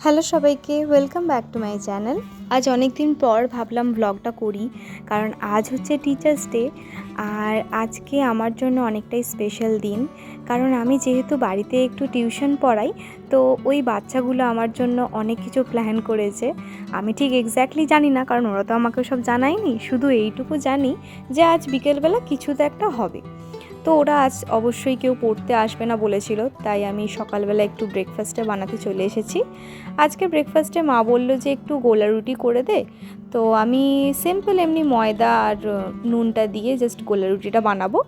Hello সবাইকে, welcome back to my channel. আজ অনেক দিন পর ভাবলাম ব্লগটা করি, কারণ আজ হচ্ছে টিচার্স ডে। আর আজকে আমার জন্য অনেকটাই স্পেশাল দিন, কারণ আমি যেহেতু বাড়িতে একটু টিউশন পড়াই, তো ওই বাচ্চাগুলো আমার জন্য অনেক কিছু প্ল্যান করেছে। আমি ঠিক এক্স্যাক্টলি জানি না, কারণ ওরা তো আমাকে সব জানায়নি, শুধু এইটুকু জানি যে আজ বিকেলবেলা কিছু তো একটা হবে। তো ওরা আজ অবশ্যই কেউ পড়তে আসবে না বলেছিল, তাই আমি সকালবেলা একটু ব্রেকফাস্টে বানাতে চলে এসেছি। আজকে ব্রেকফাস্টে মা বলল যে একটু গোলা রুটি করে দে, তো আমি সিম্পল এমনি ময়দা আর নুনটা দিয়ে জাস্ট গোলা রুটিটা বানাবো।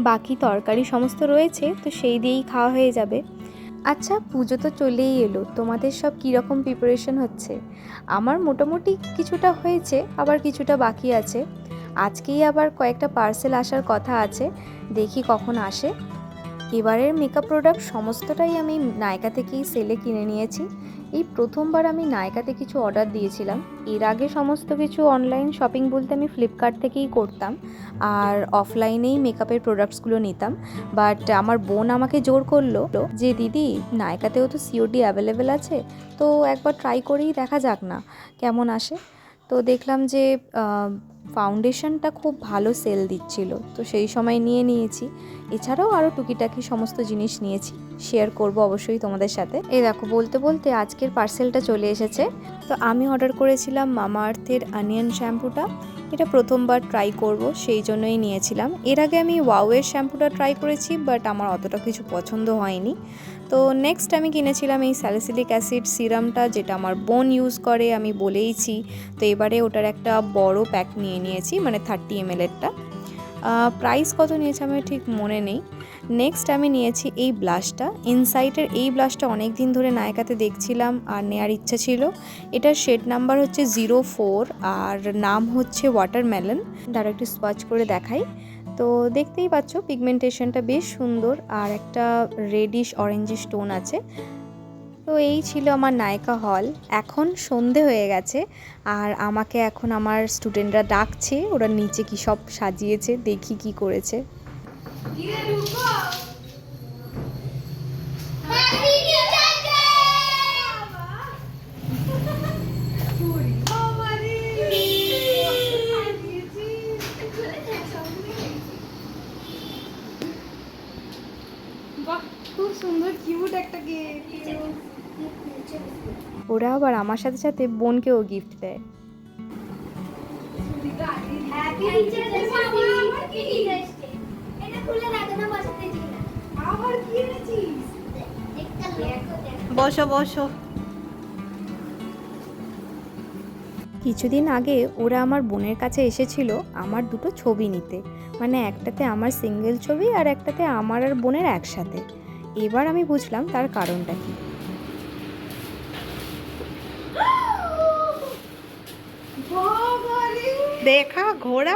বাকি তরকারি সমস্ত রয়েছে, তো সেই দিয়েই খাওয়া হয়ে যাবে। আচ্ছা, পুজো তো চলেই এলো, তোমাদের সব কীরকম প্রিপারেশন হচ্ছে? আমার মোটামুটি কিছুটা হয়েছে, আবার কিছুটা বাকি আছে। আজকেই আবার কয়েকটা পার্সেল আসার কথা আছে, দেখি কখন আসে। এবারের মেকআপ প্রোডাক্ট সমস্তটাই আমি নায়কা থেকেই সেলে কিনে নিয়েছি। এই প্রথমবার আমি নায়কাতে কিছু অর্ডার দিয়েছিলাম। এর আগে সমস্ত কিছু অনলাইন শপিং বলতে আমি ফ্লিপকার্ট থেকেই করতাম, আর অফলাইনেই মেকআপের প্রোডাক্টসগুলো নিতাম। বাট আমার বোন আমাকে জোর করলো যে দিদি, নায়কাতেও তো সিওডি অ্যাভেলেবেল আছে, তো একবার ট্রাই করেই দেখা যাক না কেমন আসে। তো দেখলাম যে ফাউন্ডেশনটা খুব ভালো সেল দিচ্ছিল, তো সেই সময় নিয়েছি। এছাড়াও আরও টুকিটাকি সমস্ত জিনিস নিয়েছি, শেয়ার করব অবশ্যই তোমাদের সাথে। এই দেখো, বলতে বলতে আজকের পার্সেলটা চলে এসেছে। তো আমি অর্ডার করেছিলাম মামা আর্থের অনিয়ন শ্যাম্পুটা। এটা প্রথমবার ট্রাই করব, সেই জন্যই নিয়েছিলাম। এর আগে আমি ওয়াওয়ের শ্যাম্পুটা ট্রাই করেছি, বাট আমার অতটা কিছু পছন্দ হয়নি। তো নেক্সট আমি কিনেছিলাম এই স্যালিসিলিক অ্যাসিড সিরামটা, যেটা আমার বোন ইউজ করে, আমি বলেইছি। তো এবারে ওটার একটা বড় প্যাক নিয়েছি, মানে 30 ml-এরটা। প্রাইস কত নিয়েছে আমার ঠিক মনে নেই। নেক্সট আমি নিয়েছি এই ব্লাশটা, ইনসাইটের এই ব্লাশটা অনেক দিন ধরে নায়কাতে দেখছিলাম আর নেওয়ার ইচ্ছা ছিল। এটার শেড নাম্বার হচ্ছে 04 আর নাম হচ্ছে ওয়াটারমেলন। দাঁড়া একটু সোয়াচ করে দেখাই। তো দেখতেই পাচ্ছ পিগমেন্টেশনটা বেশ সুন্দর, আর একটা রেডিশ অরেঞ্জ স্টোন আছে। তো এই ছিল আমার নায়কা হল। এখন সন্ধে হয়ে গেছে, আর আমাকে এখন আমার স্টুডেন্টরা ডাকছে, ওরা নিচে কি সব সাজিয়েছে, দেখি কি করেছে। খুব সুন্দর কিউট একটা গিফট। ওরা আবার আমার সাথে সাথে বোনকেও গিফট দেয়। বসো বসো। কিছুদিন আগে ওরা আমার বোনের কাছে এসেছিল আমার দুটো ছবি নিতে, মানে একটাতে আমার সিঙ্গেল ছবি আর একটাতে আমার আর বোনের একসাথে। এবার আমি বুঝলাম তার কারণটা কি। দেখা ঘোড়া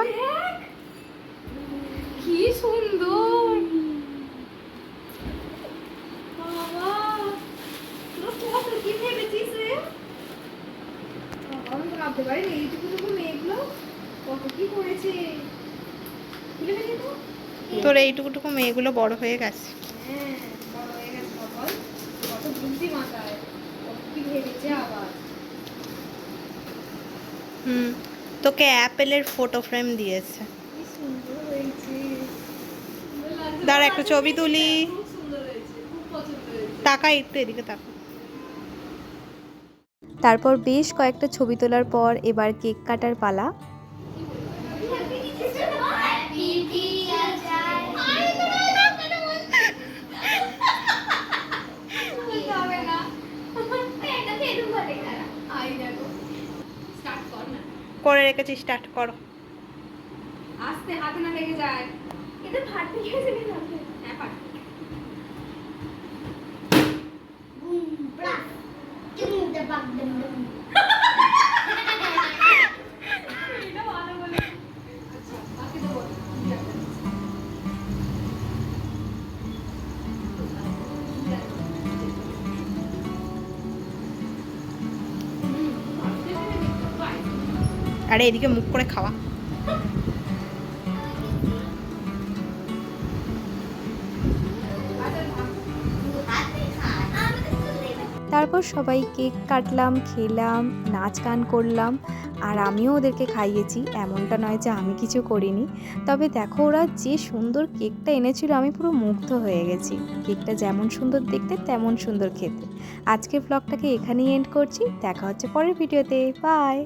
কি সুন্দর, তোর এইটুকুটুকু মেয়েগুলো বড় হয়ে গেছে। তোকে অ্যাপেলের ফটো ফ্রেম দিয়েছে। দাঁড়া একটা ছবি তুলি। তাকা একটু এদিকে তাকা। তারপর বেশ কয়েকটা ছবি তোলার পর এবার কেক কাটার পালা। করে রেখেছি, স্টার্ট করো। আস্তে, হাতে না লেগে যায়। এটা ফাটতে গেছে না? হ্যাঁ ফাটবে। বুম ব্লাস চুম দে বাক দম দম। এটা ভালো বলে। আচ্ছা, বাকি তো বল। আরে এদিকে মুখ করে খাওয়া। তারপর দেখো সবাই কেক কাটলাম, খেলাম, নাচ গান করলাম, আর আমিও ওদেরকে খাইয়েছি। এমনটা নয় যে আমি কিছু করিনি। তবে দেখো ওরা যে সুন্দর কেকটা এনেছিল, আমি পুরো মুগ্ধ হয়ে গেছি। কেকটা যেমন সুন্দর দেখতে তেমন সুন্দর খেতে। আজকের ব্লগটাকে এখানেই এন্ড করছি। দেখা হচ্ছে পরের ভিডিওতে। বাই।